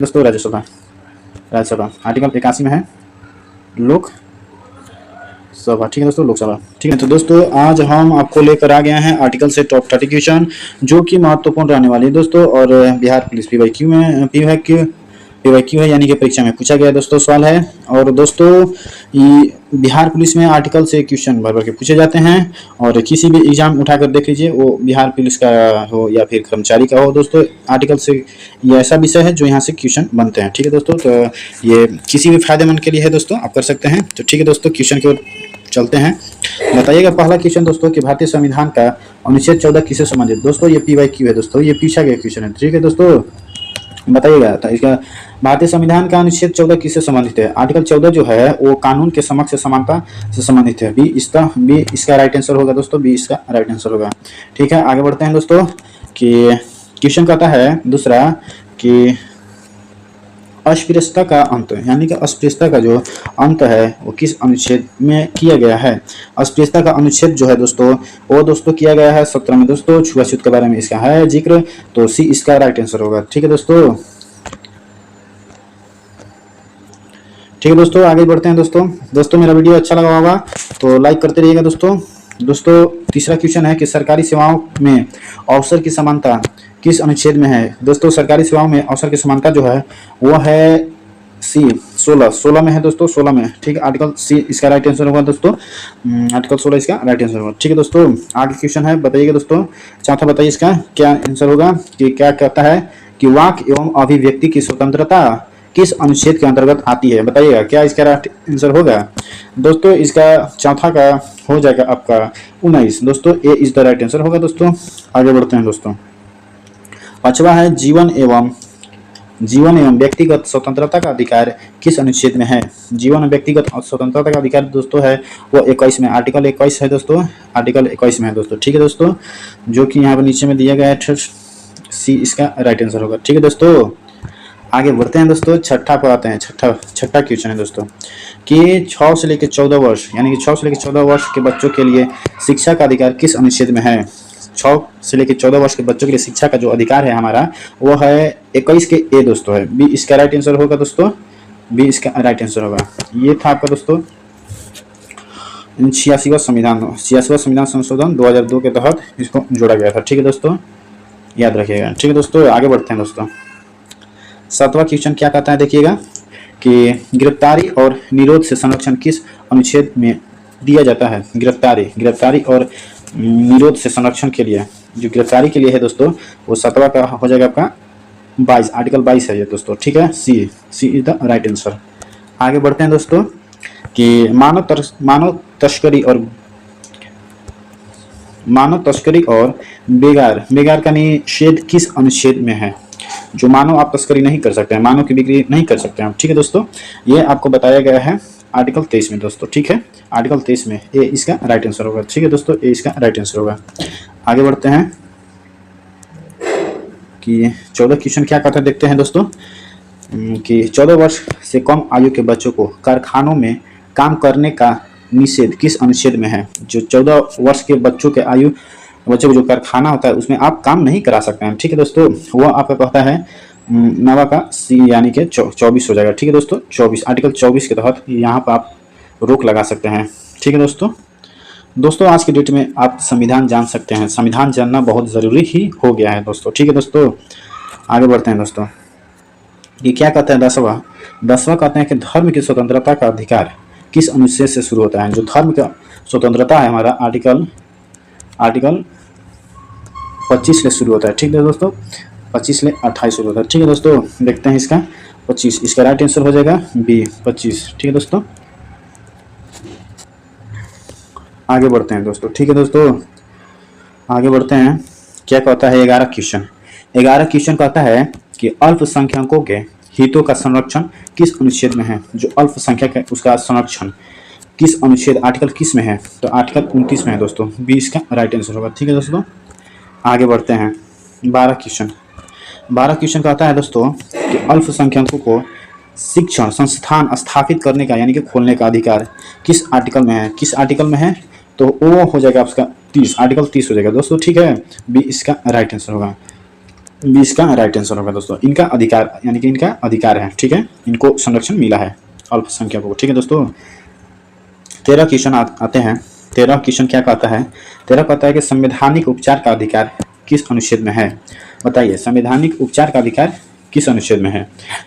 दोस्तों राज्यसभा आर्टिकल 81 में है लोक सभा। ठीक है दोस्तों, लोकसभा। ठीक है, तो दोस्तों आज हम आपको लेकर आ गए हैं आर्टिकल से टॉप 30 क्वेश्चन जो कि महत्वपूर्ण रहने वाले हैं दोस्तों। और बिहार पुलिस पीवाईक्यू में पीवाईक्यू है, यानी कि परीक्षा में पूछा गया दोस्तों सवाल है। और दोस्तों ये बिहार पुलिस में आर्टिकल से क्वेश्चन भर भर के पूछे जाते हैं। और किसी भी एग्जाम उठाकर देख लीजिए, वो बिहार पुलिस का हो या फिर कर्मचारी का हो दोस्तों, आर्टिकल से ये ऐसा विषय है जो यहाँ से क्वेश्चन बनते हैं। ठीक है दोस्तों, तो ये किसी भी फायदेमंद के लिए है दोस्तों, आप कर सकते हैं। तो ठीक है दोस्तों, क्वेश्चन की ओर चलते हैं। बताइएगा पहला क्वेश्चन दोस्तों कि भारतीय संविधान का अनुच्छेद 14 किससे संबंधित। दोस्तों ये पीवाईक्यू है दोस्तों, ये पूछा गया क्वेश्चन है। ठीक है दोस्तों, बताइएगा तो इसका भारतीय संविधान का अनुच्छेद 14 किससे संबंधित है। आर्टिकल 14 जो है वो कानून के समक्ष समानता से संबंधित है। बी इसका राइट आंसर होगा दोस्तों, बी इसका राइट आंसर होगा। ठीक है, आगे बढ़ते हैं दोस्तों कि क्वेश्चन कहता है दूसरा कि अस्पृश्यता का अंत, यानी कि अस्पृश्यता का जो अंत है वो किस अनुच्छेद में किया गया है। अस्पृश्यता का अनुच्छेद जो है दोस्तों वो दोस्तों किया गया है 17 में दोस्तों। छुआछूत के बारे में इसका है जिक्र, तो सी इसका राइट आंसर होगा। ठीक है दोस्तों, ठीक है दोस्तों, आगे बढ़ते हैं दोस्तों मेरा वीडियो अच्छा लगा होगा तो लाइक करते रहिएगा दोस्तों। तीसरा क्वेश्चन है कि सरकारी सेवाओं में अवसर की समानता किस अनुच्छेद में है। दोस्तों सरकारी सेवाओं में अवसर की समानता जो है वो है सी 16 में है दोस्तों, 16 में। ठीक है, आर्टिकल सी इसका राइट आंसर होगा दोस्तों, आर्टिकल 16 इसका राइट आंसर होगा। ठीक है दोस्तों, आगे क्वेश्चन है, बताइएगा दोस्तों चौथा, बताइए इसका क्या आंसर होगा कि क्या कहता है कि वाक एवं अभिव्यक्ति की स्वतंत्रता किस अनुच्छेद के अंतर्गत आती है। बताइएगा क्या इसका राइट आंसर होगा। दोस्तों इसका चौथा का हो जाएगा आपका 19 दोस्तों, ए इज द राइट आंसर होगा दोस्तों। आगे बढ़ते हैं दोस्तों, पांचवा है जीवन एवं व्यक्तिगत स्वतंत्रता का अधिकार किस अनुच्छेद में है। जीवन व्यक्तिगत स्वतंत्रता का अधिकार दोस्तों है वो 21 में, आर्टिकल 21 है दोस्तों, आर्टिकल 21 में है दोस्तों। ठीक है दोस्तों, जो कि यहाँ पर नीचे में दिया गया है, सी इसका राइट आंसर होगा। ठीक है दोस्तों, आगे बढ़ते हैं दोस्तों, छठा पर आते हैं। छठा क्वेश्चन है दोस्तों कि 6 से लेकर 14 वर्ष, यानी कि 6 से लेकर 14 वर्ष के बच्चों के लिए शिक्षा का अधिकार किस अनुच्छेद में है। 6 से लेकर 14 वर्ष के बच्चों के लिए शिक्षा का जो अधिकार है हमारा वो है 21 के ए दोस्तों है, बी इसका राइट आंसर होगा दोस्तों, बी इसका राइट आंसर होगा। ये था आपका दोस्तों 86वां संविधान संशोधन 2002 के तहत इसको जोड़ा गया था। ठीक है दोस्तों, याद रखिएगा। ठीक है दोस्तों, आगे बढ़ते हैं दोस्तों। 7वां क्वेश्चन क्या कहता है, देखिएगा कि गिरफ्तारी और निरोध से संरक्षण किस अनुच्छेद में दिया जाता है। गिरफ्तारी और निरोध से संरक्षण के लिए, जो गिरफ्तारी के लिए है दोस्तों वो 7वां का हो जाएगा आपका 22, आर्टिकल 22 है ये दोस्तों। ठीक है, सी इज द राइट आंसर। आगे बढ़ते हैं दोस्तों कि मानव तस्करी और बेगार का निषेध किस अनुच्छेद में है। जो मानव आप तस्करी नहीं कर सकते हैं, मानव की बिक्री नहीं कर सकते हैं। ठीक है दोस्तों, ये आपको बताया गया है आर्टिकल 23 में दोस्तों। ठीक है, आर्टिकल 23 में ए इसका राइट आंसर होगा। ठीक है दोस्तों, ए इसका राइट आंसर होगा। आगे बढ़ते हैं कि 14 क्वेश्चन क्या कहता है, देखते हैं दोस्तों कि 14 वर्ष से कम आयु के बच्चों को कारखानों में काम करने का निषेध किस अनुच्छेद में है। जो 14 वर्ष के बच्चों को जो कारखाना होता है उसमें आप काम नहीं करा सकते हैं। ठीक है दोस्तों, वो आपका कहता है नवा का सी, यानी कि 24 हो जाएगा। ठीक है दोस्तों, 24 आर्टिकल 24 के तहत यहाँ पर आप रोक लगा सकते हैं। ठीक है दोस्तों आज की डेट में आप संविधान जान सकते हैं, संविधान जानना बहुत ज़रूरी ही हो गया है दोस्तों। ठीक है दोस्तों, आगे बढ़ते हैं दोस्तों। ये क्या कहते हैं 10वां कहते हैं कि धर्म की स्वतंत्रता का अधिकार किस अनुच्छेद से शुरू होता है। जो धर्म का स्वतंत्रता है हमारा आर्टिकल 25 से शुरू होता है। ठीक है दोस्तों, 25 से 28 शुरू होता है। ठीक है दोस्तों, देखते हैं इसका 25 इसका राइट आंसर हो जाएगा बी 25। ठीक है दोस्तों, आगे बढ़ते हैं दोस्तों। ठीक है दोस्तों, आगे बढ़ते हैं। क्या कहता है 11 क्वेश्चन कहता है कि अल्पसंख्यकों के हितों का संरक्षण किस अनुच्छेद में है। जो अल्पसंख्यक है उसका संरक्षण किस अनुच्छेद, आर्टिकल किस में है, तो आर्टिकल 29 में है दोस्तों, बी इसका राइट आंसर होगा। ठीक है दोस्तों, आगे बढ़ते हैं। 12 क्वेश्चन कहता है दोस्तों कि अल्पसंख्यकों को शिक्षण संस्थान स्थापित करने का, यानी कि खोलने का अधिकार किस आर्टिकल में है। किस आर्टिकल में है, तो वो हो जाएगा आपका 30, आर्टिकल 30 हो जाएगा दोस्तों। ठीक है, बी इसका राइट आंसर होगा। 20 का राइट आंसर होगा दोस्तों। इनका अधिकार यानी कि इनका अधिकार है, ठीक है, इनको संरक्षण मिला है अल्पसंख्यकों को, ठीक है दोस्तों। 13 क्वेश्चन आते हैं। 13 क्वेश्चन क्या कहता है? 13 कहता है कि संवैधानिक उपचार का अधिकार किस अनुच्छेद में है? बताइए, संवैधानिक उपचार का अधिकार किस अनुच्छेद में है?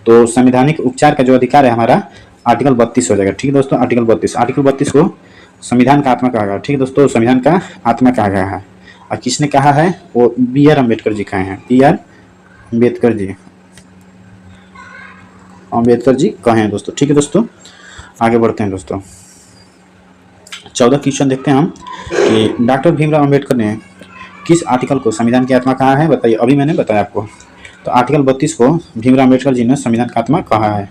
तो संवैधानिक उपचार का जो अधिकार है हमारा आर्टिकल 32 हो जाएगा, ठीक है दोस्तों। आर्टिकल 32 को संविधान का आत्मा कहा गया, ठीक है दोस्तों, संविधान का आत्मा कहा गया है। और किसने कहा है? वो B.R. अम्बेडकर जी कहे हैं, B.R. अम्बेडकर जी कहे हैं दोस्तों, ठीक है दोस्तों। आगे बढ़ते हैं दोस्तों। 14 क्वेश्चन देखते हैं हम कि डॉक्टर भीमराव अम्बेडकर ने किस आर्टिकल को संविधान की आत्मा कहा है? बताइए, अभी मैंने बताया आपको। तो आर्टिकल 32 को भीमराव अम्बेडकर जी ने संविधान का आत्मा कहा है।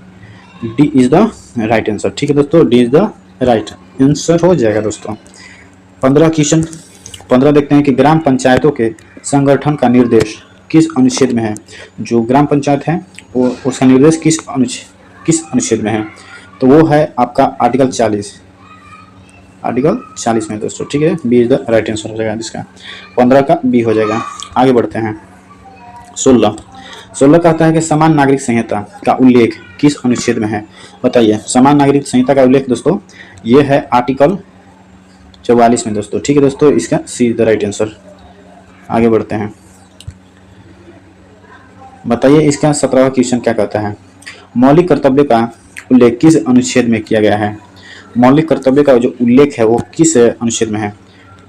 D is the right answer, ठीक है दोस्तों, D is the right answer हो जाएगा दोस्तों। 15 क्वेश्चन 15 देखते हैं कि ग्राम पंचायतों के संगठन का निर्देश किस अनुच्छेद में है? जो ग्राम पंचायत है वो उसका निर्देश किस अनुच्छेद में है? तो वो है आपका आर्टिकल 40 में दोस्तों, ठीक है। B is the right answer हो जाएगा इसका, 15 का बी हो जाएगा। आगे बढ़ते हैं। 16 कहता है कि समान नागरिक संहिता का उल्लेख किस अनुच्छेद में है? बताइए, समान नागरिक संहिता का उल्लेख दोस्तों ये है आर्टिकल 44 में दोस्तों, ठीक है दोस्तों, इसका सी इज द राइट आंसर। आगे बढ़ते हैं। बताइए इसका 17वां क्वेश्चन क्या कहता है? मौलिक कर्तव्य का उल्लेख किस अनुच्छेद में किया गया है? मौलिक कर्तव्य का जो उल्लेख है वो किस अनुच्छेद में है?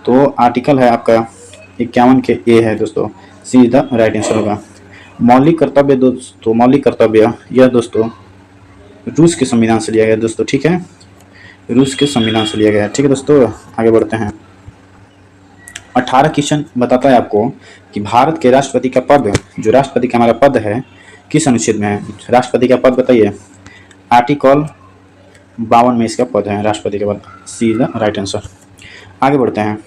तो आर्टिकल है आपका 51 के ए है दोस्तों, सी इज द राइट आंसर होगा। मौलिक कर्तव्य दोस्तों, मौलिक कर्तव्य यह दोस्तों रूस के संविधान से लिया गया दोस्तों, ठीक है, रूस के संविधान से लिया गया है, ठीक है दोस्तों। आगे बढ़ते हैं। 18 क्वेश्चन बताता है आपको कि भारत के राष्ट्रपति का पद, जो राष्ट्रपति का हमारा पद है, किस अनुच्छेद में है? राष्ट्रपति का पद बताइए, आर्टिकल 52 में इसका पद है, राष्ट्रपति का पद, सी इज द राइट आंसर। आगे बढ़ते हैं।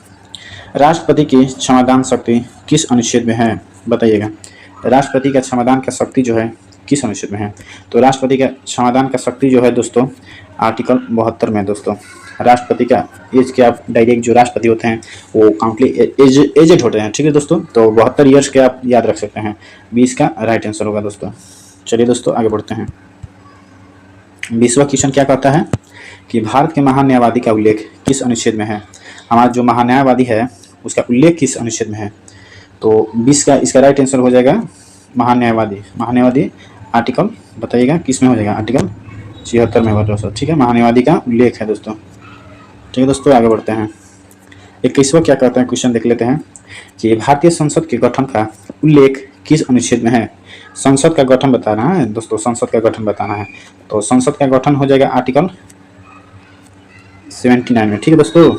राष्ट्रपति की क्षमादान शक्ति किस अनुच्छेद में है? बताइएगा, राष्ट्रपति का क्षमादान का शक्ति जो है किस अनुच्छेद में है? तो राष्ट्रपति का क्षमादान का शक्ति जो है दोस्तों आर्टिकल 72 में दोस्तों। राष्ट्रपति का एज के आप डायरेक्ट जो राष्ट्रपति होते हैं वो काउंटली एजेड होते हैं, ठीक है दोस्तों, तो 72 ईयर्स के आप याद रख सकते हैं। 20 का राइट आंसर होगा दोस्तों। चलिए दोस्तों आगे बढ़ते हैं। 20वां क्वेश्चन क्या कहता है कि भारत के महान्यायवादी का उल्लेख किस अनुच्छेद में है? हमारा जो महान्यायवादी है उसका उल्लेख किस अनुच्छेद में है? तो 20 का इसका राइट आंसर हो जाएगा महान्यायवादी आर्टिकल, बताइएगा किस में हो जाएगा? आर्टिकल 76 में होगा दोस्तों, ठीक है, महान्यायवादी का उल्लेख है दोस्तों, ठीक है दोस्तों। आगे बढ़ते हैं। 21वां क्या कहते हैं क्वेश्चन देख लेते हैं कि भारतीय संसद के गठन का उल्लेख किस अनुच्छेद में है? संसद का गठन बताना है दोस्तों, संसद का गठन बताना है, तो संसद का गठन हो जाएगा आर्टिकल 79 में, ठीक है दोस्तों,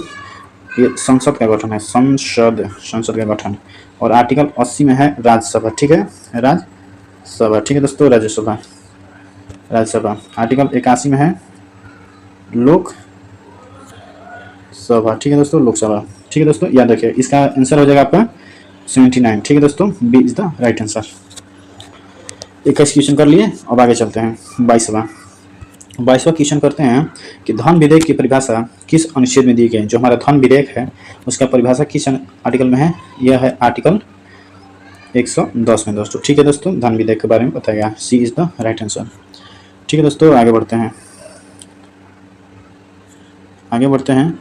ये संसद का गठन है, संसद का गठन। और आर्टिकल 80 में है राज्यसभा, ठीक है, राज्यसभा, ठीक है दोस्तों, राज्यसभा। आर्टिकल 81 में है लोकसभा, ठीक है दोस्तों, लोकसभा, ठीक है दोस्तों, याद रखिए। इसका आंसर हो जाएगा आपका 79, ठीक है दोस्तों, B is the right answer. 21 question कर लिए, अब आगे चलते हैं। 22वां क्वेश्चन करते हैं कि धन विधेयक की परिभाषा किस अनुच्छेद में दी गई? जो हमारा धन विधेयक है उसका परिभाषा किस आर्टिकल में है? यह है आर्टिकल 110 में दोस्तों, ठीक है दोस्तों, धन विधेयक के बारे में बताएगा, सी इज द राइट आंसर, ठीक है दोस्तों। आगे बढ़ते हैं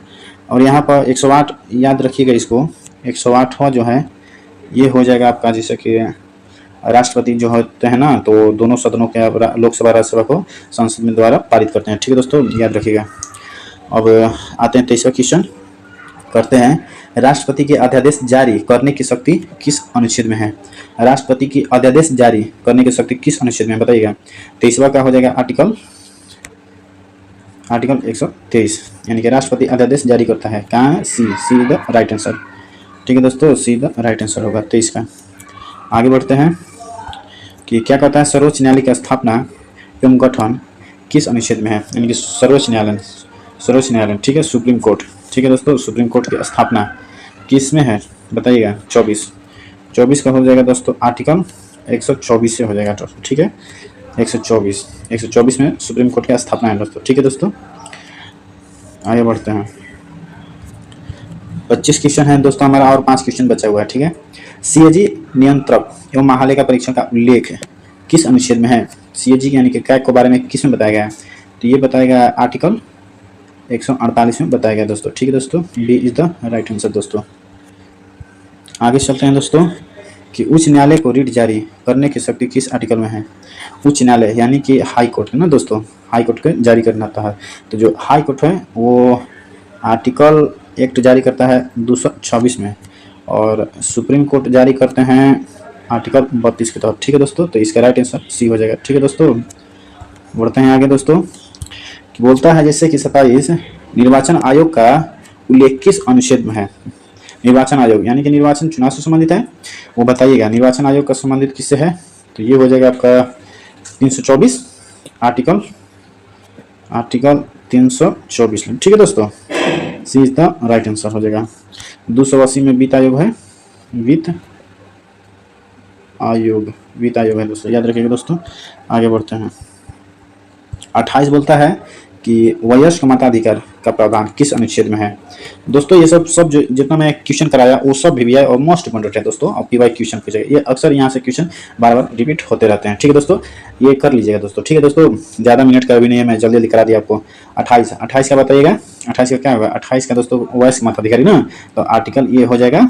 और यहाँ पर 108 याद रखिएगा, इसको 108वां जो है ये हो जाएगा आपका, जैसे कि राष्ट्रपति जो होते हैं ना, तो दोनों सदनों के लोकसभा राज्यसभा को संसद में द्वारा पारित करते हैं, ठीक है दोस्तों, याद रखिएगा। अब आते हैं 23वां क्वेश्चन करते हैं, राष्ट्रपति के अध्यादेश जारी करने की शक्ति किस अनुच्छेद में है? राष्ट्रपति की अध्यादेश जारी करने की शक्ति किस अनुच्छेद में बताइएगा? 23वां का हो जाएगा आर्टिकल 123, यानी कि राष्ट्रपति अध्यादेश जारी करता है, कहाँ है? सी द राइट आंसर, ठीक है दोस्तों, सी द राइट आंसर होगा 23 का। आगे बढ़ते हैं कि क्या कहता है सर्वोच्च न्यायालय की स्थापना एवं गठन किस अनुच्छेद में है? यानी कि सर्वोच्च न्यायालय, ठीक है, सुप्रीम कोर्ट, ठीक है दोस्तों, सुप्रीम कोर्ट की स्थापना किस में है बताइएगा? 24 का हो जाएगा दोस्तों, आर्टिकल 124 से हो जाएगा दोस्तों, ठीक है, 124 में सुप्रीम कोर्ट की स्थापना है दोस्तों, ठीक है दोस्तों। आगे बढ़ते हैं। 25 क्वेश्चन है दोस्तों हमारा, और 5 क्वेश्चन बचा हुआ है, ठीक है। सीएजी नियंत्रक एवं महालेखा परीक्षण का उल्लेख किस अनुच्छेद में है? सीएजी यानी कि कैग के बारे में किस में बताया गया है? तो ये बताया गया आर्टिकल 148 में बताया गया दोस्तों। ठीक है दोस्तों, B is the right answer दोस्तों। आगे चलते हैं दोस्तों कि उच्च न्यायालय को रिट जारी करने की शक्ति किस आर्टिकल में है? उच्च न्यायालय यानी कि हाई कोर्ट है ना दोस्तों, हाई कोर्ट को जारी करना होता है। तो जो हाई कोर्ट है वो आर्टिकल एक्ट जारी करता है 226 में, और सुप्रीम कोर्ट जारी करते हैं आर्टिकल 32 के तहत। ठीक है दोस्तों, तो इसका राइट आंसर सी हो जाएगा। ठीक है दोस्तों, बढ़ते हैं आगे दोस्तों। बोलता है जैसे कि 27 निर्वाचन आयोग का उल्लेख किस अनुच्छेद में है? निर्वाचन आयोग यानी कि निर्वाचन चुनाव से संबंधित है, वो बताइएगा निर्वाचन आयोग का संबंधित किससे है? तो ये हो जाएगा आपका 324 आर्टिकल 324 में। ठीक है दोस्तों, सी इज द राइट आंसर हो जाएगा। 280 में वित्त आयोग है, वित्त आयोग है दोस्तों, याद रखिएगा दोस्तों। आगे बढ़ते हैं। 28 बोलता है कि वयस्क मताधिकार का प्रावधान किस अनुच्छेद में है? दोस्तों ये सब जो जितना मैं क्वेश्चन कराया वो सब भी और मोस्ट इंपोर्टेंट है दोस्तों, और पीवाई क्वेश्चन पूछेगा। ये अक्सर यहाँ से क्वेश्चन बार बार रिपीट होते रहते हैं। ठीक है दोस्तों, ये कर लीजिएगा दोस्तों। ठीक है दोस्तों, ज़्यादा मिनट का भी नहीं है, मैं जल्दी जल्दी करा दिया आपको। 28 का बताइएगा, 28 का क्या होगा? 28 का दोस्तों वयस्क मताधिकारी ना, तो आर्टिकल ये हो जाएगा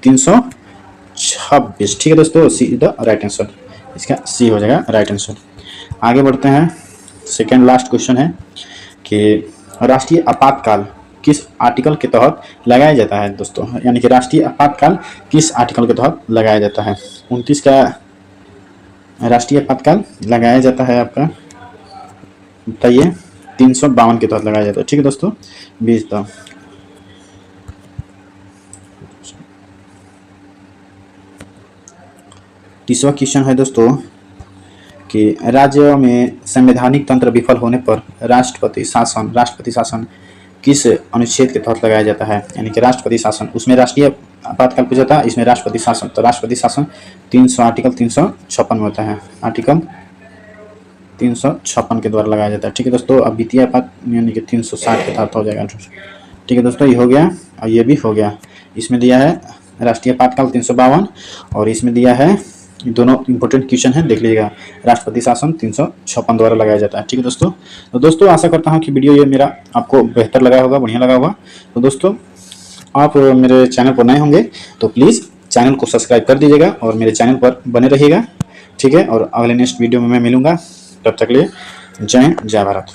326। ठीक है दोस्तों, सी इज द राइट आंसर, इसका सी हो जाएगा राइट आंसर। आगे बढ़ते हैं। सेकेंड लास्ट क्वेश्चन है कि राष्ट्रीय आपातकाल किस आर्टिकल के तहत लगाया जाता है दोस्तों? यानी कि राष्ट्रीय आपातकाल किस आर्टिकल के तहत लगाया जाता है? 29 का राष्ट्रीय आपातकाल लगाया जाता है आपका, बताइए। 352 के तहत लगाया जाता है। ठीक है दोस्तों, 20 का। तीसरा क्वेश्चन है दोस्तों कि राज्य में संवैधानिक तंत्र विफल होने पर राष्ट्रपति शासन किस अनुच्छेद के तहत लगाया जाता है? यानी कि राष्ट्रपति शासन, उसमें राष्ट्रीय आपातकाल पूछा था, इसमें राष्ट्रपति शासन, तो राष्ट्रपति शासन आर्टिकल 356 में होता है, आर्टिकल 356 के द्वारा लगाया जाता है। ठीक है दोस्तों, अब वित्तीय आपात यानी कि 360 के तहत हो जाएगा। ठीक है दोस्तों, ये हो गया और ये भी हो गया। इसमें दिया है राष्ट्रीय आपातकाल 352 और इसमें दिया है, दोनों इंपॉर्टेंट क्वेश्चन है, देख लीजिएगा। राष्ट्रपति शासन 356 द्वारा लगाया जाता है। ठीक है दोस्तों, तो दोस्तों आशा करता हूँ कि वीडियो ये मेरा आपको बेहतर लगा होगा, बढ़िया लगा होगा। तो दोस्तों आप मेरे चैनल पर नए होंगे तो प्लीज़ चैनल को सब्सक्राइब कर दीजिएगा और मेरे चैनल पर बने रहिएगा। ठीक है, और अगले नेक्स्ट वीडियो में मैं मिलूंगा, तब तक लिए जय हिंद, जय भारत।